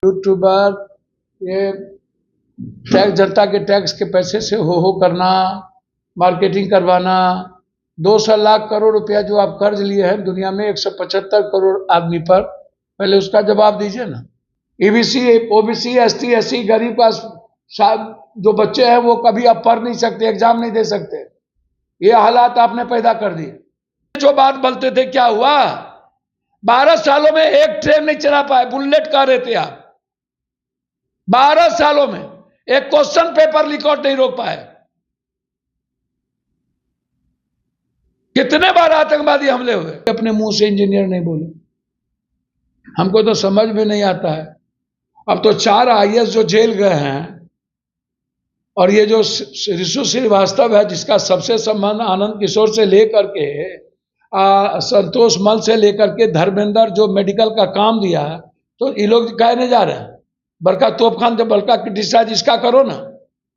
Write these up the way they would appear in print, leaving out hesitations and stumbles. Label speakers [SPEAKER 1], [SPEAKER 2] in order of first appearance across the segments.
[SPEAKER 1] YouTuber ये tax, जनता के tax के पैसे से हो करना, मार्केटिंग करवाना, 200 लाख करोड़ रुपया जो आप कर्ज लिए हैं दुनिया में 175 करोड़ आदमी पर, पहले उसका जवाब दीजिए ना। ईबीसी, ओबीसी, एसटी, एससी, गरीब का जो बच्चे हैं वो कभी अब पढ़ नहीं सकते, एग्जाम नहीं दे सकते। ये हालात आपने पैदा कर दिए। जो बात बोलते थे क्या हुआ? 12 सालों में एक ट्रेन नहीं चला पाए, बुलेट कह रहे थे आप। 12 सालों में एक क्वेश्चन पेपर लीक आउट नहीं रोक पाए। कितने बार आतंकवादी हमले हुए, अपने मुंह से इंजीनियर नहीं बोले। हमको तो समझ में नहीं आता है। अब तो 4 आईएएस जो जेल गए हैं, और ये जो ऋषु श्रीवास्तव है जिसका सबसे संबंध आनंद किशोर से लेकर के संतोष मल से लेकर के धर्मेंद्र जो मेडिकल का काम दिया, तो ये लोग कहने जा रहे हैं बड़का तोप खान, जब बड़का क्रिटिसाइज इसका करो ना,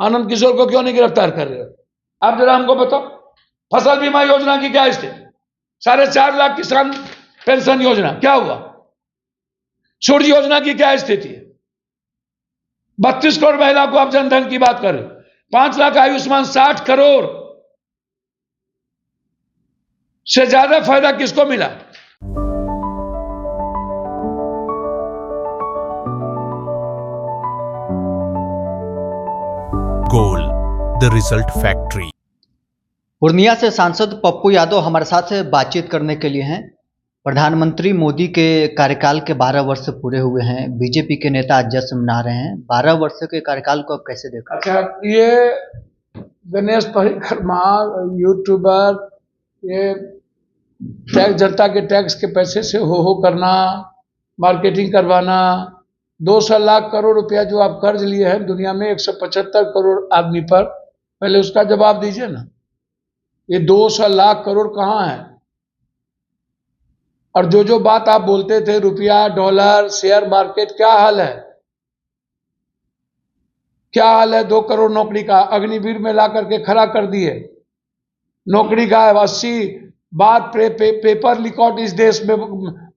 [SPEAKER 1] आनंद किशोर को क्यों नहीं गिरफ्तार कर रहे हो? आप जरा हमको बताओ, फसल बीमा योजना की क्या स्थिति? 4.5 लाख किसान पेंशन योजना क्या हुआ? सूर्य योजना की क्या स्थिति है? 32 करोड़ महिला को आप जनधन की बात करें, 5 लाख आयुष्मान, 60 करोड़ से ज्यादा फायदा किसको मिला?
[SPEAKER 2] Goal the result factory.
[SPEAKER 3] Purnia से सांसद पप्पू यादव हमारे साथ बातचीत करने के लिए हैं। प्रधानमंत्री मोदी के कार्यकाल के 12 वर्ष पूरे हुए हैं। बीजेपी के नेता आज जश्न मना रहे हैं। 12 वर्ष के कार्यकाल को आप कैसे देखा?
[SPEAKER 1] अच्छा, ये गणेश परिक्रमा, यूट्यूबर, ये टैक्स, जनता के टैक्स के पैसे से हो करना, मार्केटिंग करवाना, 200 लाख करोड़ रुपया जो आप कर्ज लिए हैं दुनिया में 175 करोड़ आदमी पर, पहले उसका जवाब दीजिए ना। ये 200 लाख करोड़ कहाँ है? और जो बात आप बोलते थे रुपया, डॉलर, शेयर मार्केट, क्या हाल है? क्या हाल है? 2 करोड़ नौकरी का अग्निवीर में ला करके खड़ा कर दिए। नौकरी का 80 बार पेपर लीक आउट इस देश में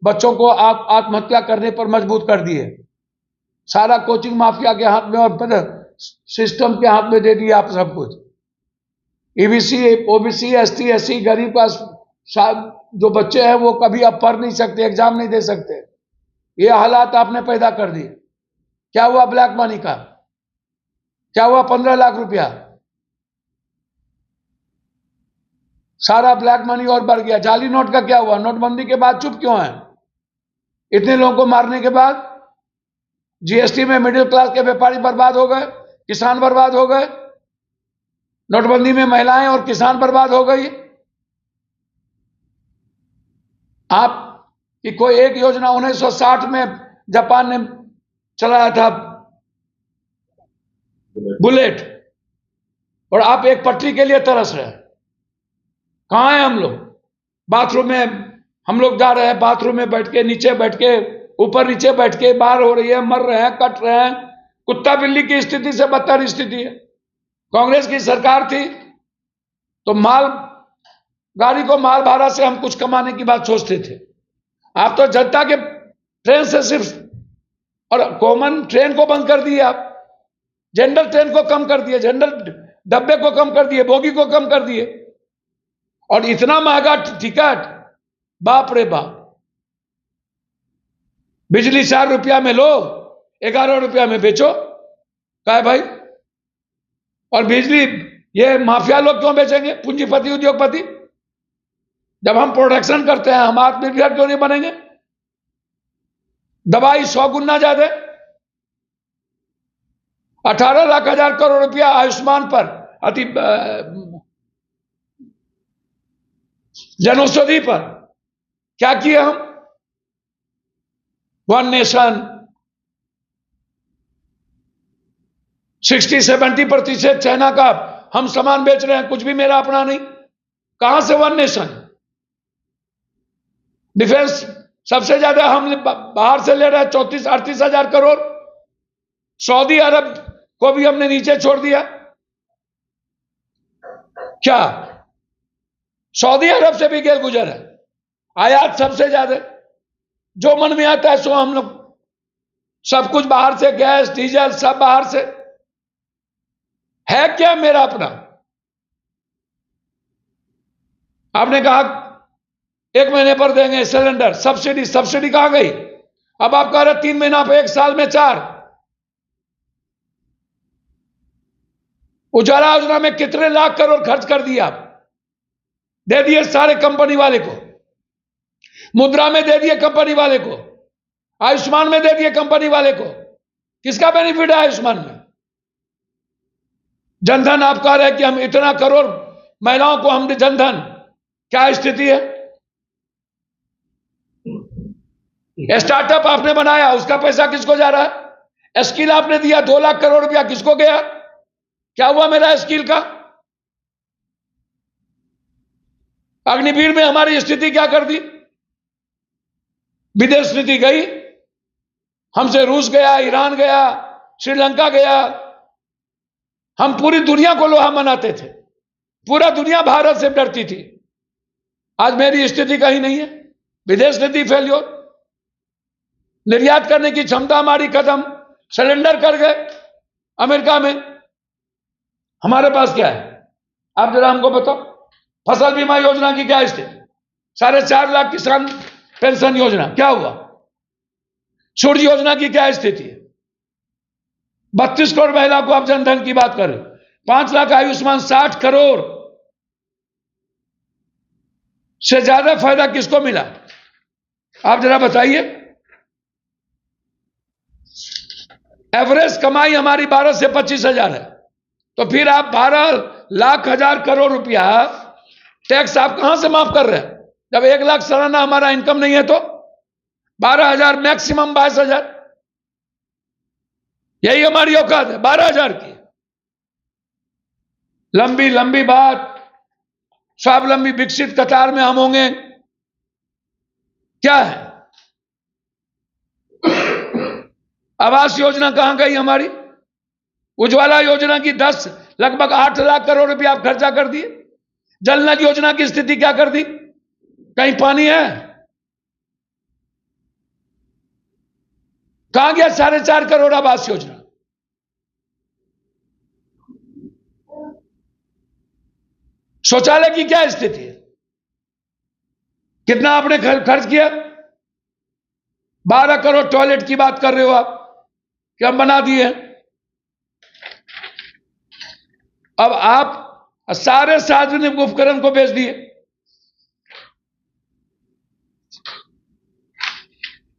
[SPEAKER 1] बच्चों को आत्महत्या करने पर मजबूर कर दिए। सारा कोचिंग माफिया के हाथ में और सिस्टम के हाथ में दे दिया आप सब कुछ। ईबीसी, ओबीसी, एसटी, एससी, गरीब का जो बच्चे हैं वो कभी अब पढ़ नहीं सकते, एग्जाम नहीं दे सकते। ये हालात आपने पैदा कर दिए। क्या हुआ ब्लैक मनी का? क्या हुआ 15 लाख रुपया? सारा ब्लैक मनी और बढ़ गया। जाली नोट का क्या हुआ? नोटबंदी के बाद चुप क्यों है? इतने लोगों को मारने के बाद जीएसटी में मिडिल क्लास के व्यापारी बर्बाद हो गए, किसान बर्बाद हो गए, नोटबंदी में महिलाएं और किसान बर्बाद हो गई। आप की कोई एक योजना 1960 में जापान ने चलाया था, बुलेट, और आप एक पटरी के लिए तरस रहे हैं। कहां है हम लोग? बाथरूम में हम लोग जा रहे हैं, बाथरूम में बैठ के, नीचे बैठ के, ऊपर नीचे बैठ के, बाहर हो रही है, मर रहे हैं, कट रहे हैं। कुत्ता बिल्ली की स्थिति से बदतर स्थिति है। कांग्रेस की सरकार थी तो गाड़ी को माल भाड़ा से हम कुछ कमाने की बात सोचते थे। आप तो जनता के ट्रेन से सिर्फ और कॉमन ट्रेन को बंद कर दिए, आप जनरल ट्रेन को कम कर दिए, जनरल डब्बे को कम कर दिए, बोगी को कम कर दिए, और इतना महंगा टिकट, बाप रे बाप। बिजली 4 रुपया में लो, 11 रुपया में बेचो, क्या भाई? और बिजली ये माफिया लोग क्यों बेचेंगे? पूंजीपति, उद्योगपति। जब हम प्रोडक्शन करते हैं, हम आत्मनिर्भर क्यों नहीं बनेंगे? दवाई 100 गुना ज्यादा, 18 लाख हजार करोड़ रुपया आयुष्मान पर, अति जनौषधि पर क्या किए हम? 1 नेशन, 60-70% चाइना का हम सामान बेच रहे हैं, कुछ भी मेरा अपना नहीं। कहां से 1 नेशन? डिफेंस सबसे ज्यादा हम बाहर से ले रहे हैं, 34-38 हजार करोड़। सऊदी अरब को भी हमने नीचे छोड़ दिया। क्या सऊदी अरब से भी गेल गुजर है? आयात सबसे ज्यादा, जो मन में आता है सो हम लोग सब कुछ बाहर से, गैस डीजल सब बाहर से। है क्या मेरा अपना? आपने कहा 1 महीने पर देंगे सिलेंडर, सब्सिडी, सब्सिडी कहां गई? अब आप कह रहे 3 महीना पे, 1 साल में 4। उजाला योजना में कितने लाख करोड़ खर्च कर दिए आप? दे दिए सारे कंपनी वाले को। मुद्रा में दे दिए कंपनी वाले को, आयुष्मान में दे दिए कंपनी वाले को। किसका बेनिफिट है आयुष्मान में? जनधन आप कह रहे हैं कि हम इतना करोड़ महिलाओं को हम जनधन, क्या स्थिति है? स्टार्टअप आपने बनाया, उसका पैसा किसको जा रहा है? स्किल आपने दिया 2 लाख करोड़ रुपया, किसको गया? क्या हुआ मेरा स्किल का? अग्निवीर में हमारी स्थिति क्या कर दी? विदेश नीति गई, हमसे रूस गया, ईरान गया, श्रीलंका गया। हम पूरी दुनिया को लोहा मनाते थे, पूरा दुनिया भारत से डरती थी। आज मेरी स्थिति कहीं नहीं है। विदेश नीति फेल्योर, निर्यात करने की क्षमता हमारी खत्म, सिलेंडर कर गए अमेरिका में। हमारे पास क्या है? आप जरा हमको बताओ। फसल बीमा योजना की क्या स्थिति? 4.5 लाख किसान पेंशन योजना क्या हुआ? सूर्य योजना की क्या स्थिति है? 32 करोड़ महिला को आप जनधन की बात करें, 5 लाख आयुष्मान, 60 करोड़ से ज्यादा फायदा किसको मिला? आप जरा बताइए। एवरेज कमाई हमारी 12 से 25 हजार है, तो फिर आप 12 लाख हजार करोड़ रुपया टैक्स आप कहां से माफ कर रहे हैं? जब 1 लाख सालाना हमारा इनकम नहीं है तो 12,000, मैक्सिमम 22,000, यही हमारी औकात है, 12,000 की। लंबी लंबी बात, स्वावलंबी विकसित कतार में हम होंगे, क्या है? आवास योजना कहां गई हमारी? उज्ज्वला योजना की लगभग 8 लाख करोड़ रुपया आप खर्चा कर दिए। जल नल योजना की स्थिति क्या कर दी? कहीं पानी है? कहां गया 4.5 करोड़ आवास योजना? शौचालय की क्या स्थिति है? कितना आपने खर्च किया? 12 करोड़ टॉयलेट की बात कर रहे हो आप कि हम बना दिए। अब आप सारे सार्वजनिक उपकरण को बेच दिए।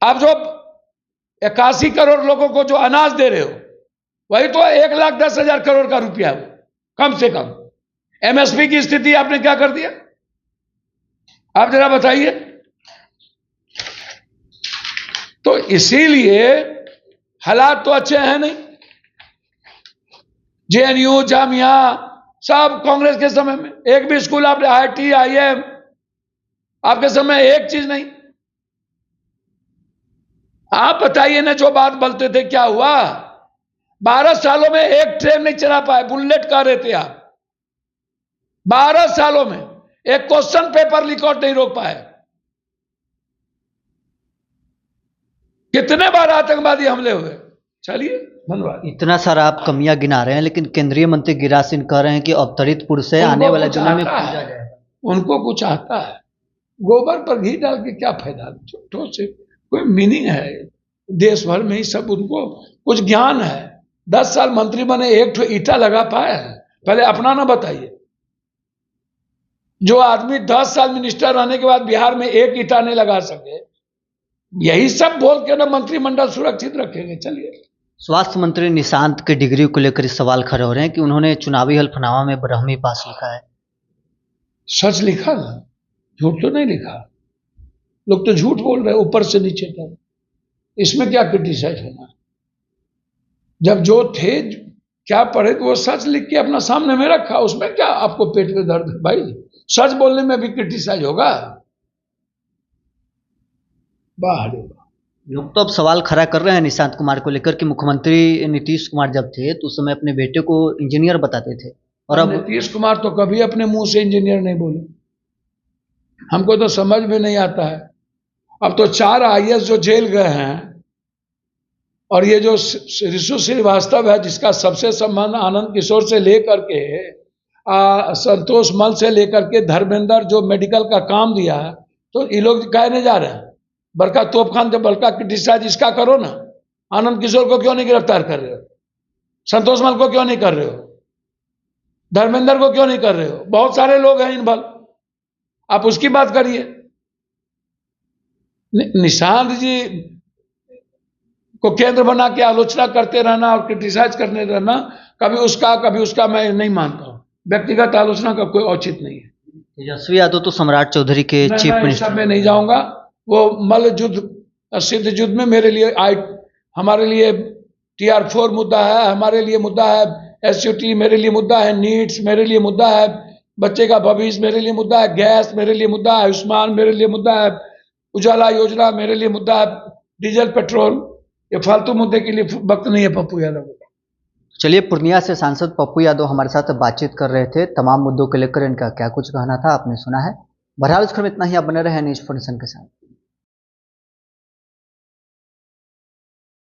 [SPEAKER 1] आप जो 81 करोड़ लोगों को जो अनाज दे रहे हो, वही तो 1,10,000 करोड़ का रुपया है, कम से कम। एमएसपी की स्थिति आपने क्या कर दिया? आप जरा बताइए। तो इसीलिए हालात तो अच्छे हैं नहीं। जेएनयू, जामिया सब कांग्रेस के समय में, एक भी स्कूल आपने, IIT, IIM, आपके समय एक चीज नहीं। आप बताइए ना, जो बात बोलते थे क्या हुआ? 12 सालों में एक ट्रेन नहीं चला पाए, बुलेट कह रहे थे आप। 12 सालों में एक क्वेश्चन पेपर लीक आउट नहीं रोक पाए। कितने बार आतंकवादी हमले हुए? चलिए, धन्यवाद।
[SPEAKER 3] इतना सारा आप कमियां गिना रहे हैं, लेकिन केंद्रीय मंत्री गिरिराज सिंह कह रहे हैं कि अवतरितपुर से आने वाले दिनों में पूजा जाएगा।
[SPEAKER 1] उनको कुछ आता है। गोबर पर घी डाल के क्या फायदा? छोटों से कोई मीनिंग है? देश भर में ही सब उनको कुछ ज्ञान है। 10 साल मंत्री बने, एक ठो ईटा लगा पाए हैं? पहले अपना ना बताइए। जो आदमी 10 साल मिनिस्टर रहने के बाद बिहार में एक ईटा नहीं लगा सके, यही सब बोल के ना मंत्रिमंडल सुरक्षित रखेंगे। चलिए।
[SPEAKER 3] स्वास्थ्य मंत्री निशांत के डिग्री को लेकर इस सवाल खड़े हो रहे हैं कि उन्होंने चुनावी हल्फनामा में ब्राह्मी पास लिखा है।
[SPEAKER 1] सच लिखा ना, झूठ तो नहीं लिखा। लोग तो झूठ बोल रहे हैं ऊपर से नीचे तक। इसमें क्या क्रिटिसाइज होना? जब जो थे क्या पढ़े तो वो सच लिख के अपना सामने में रखा, उसमें क्या आपको पेट में दर्द है? भाई सच बोलने में भी क्रिटिसाइज होगा? बाहर
[SPEAKER 3] लोग तो अब सवाल खड़ा कर रहे हैं निशांत कुमार को लेकर कि मुख्यमंत्री नीतीश कुमार जब थे तो उस समय अपने बेटे को इंजीनियर बताते थे, और अब
[SPEAKER 1] नीतीश कुमार तो कभी अपने मुंह से इंजीनियर नहीं बोले। हमको तो समझ में नहीं आता है। अब तो 4 IAS जो जेल गए हैं, और ये जो ऋषु श्रीवास्तव है, जिसका सबसे संबंध आनंद किशोर से लेकर के संतोष मल से लेकर के धर्मेंद्र जो मेडिकल का काम दिया है, तो ये लोग कहने जा रहे हैं बड़का तोप खान, जब बड़का क्रिटिसाइज इसका करो ना, आनंद किशोर को क्यों नहीं गिरफ्तार कर रहे हो? संतोष मल को क्यों नहीं कर रहे हो? धर्मेंद्र को क्यों नहीं कर रहे हो? बहुत सारे लोग हैं इन्वॉल्व, आप उसकी बात करिए। निशांत जी को केंद्र बना के आलोचना करते रहना और क्रिटिसाइज करने रहना, कभी उसका मैं नहीं मानता हूं। व्यक्तिगत आलोचना का कोई औचित नहीं है।
[SPEAKER 3] तेजस्वी यादव तो सम्राट चौधरी के चीफ मिनिस्टर
[SPEAKER 1] में नहीं जाऊंगा। वो मल्ल युद्ध सिद्ध युद्ध में मेरे लिए हमारे लिए TR4 मुद्दा है, हमारे लिए मुद्दा है SUT, मेरे लिए मुद्दा है नीट्स, मेरे लिए मुद्दा है बच्चे का भविष्य, मेरे लिए मुद्दा है गैस, मेरे लिए मुद्दा है आयुष्मान, मेरे लिए मुद्दा है उजाला योजना, मेरे लिए मुद्दा है डीजल पेट्रोल। ये फालतू मुद्दे के लिए वक्त नहीं है पप्पू यादव।
[SPEAKER 3] चलिए, पूर्णिया से सांसद पप्पू यादव हमारे साथ बातचीत कर रहे थे। तमाम मुद्दों को लेकर इनका क्या कुछ कहना था आपने सुना है। बहरहाल इस खबर में इतना ही। आप बने रहे न्यूज़ 4 नेशन के साथ।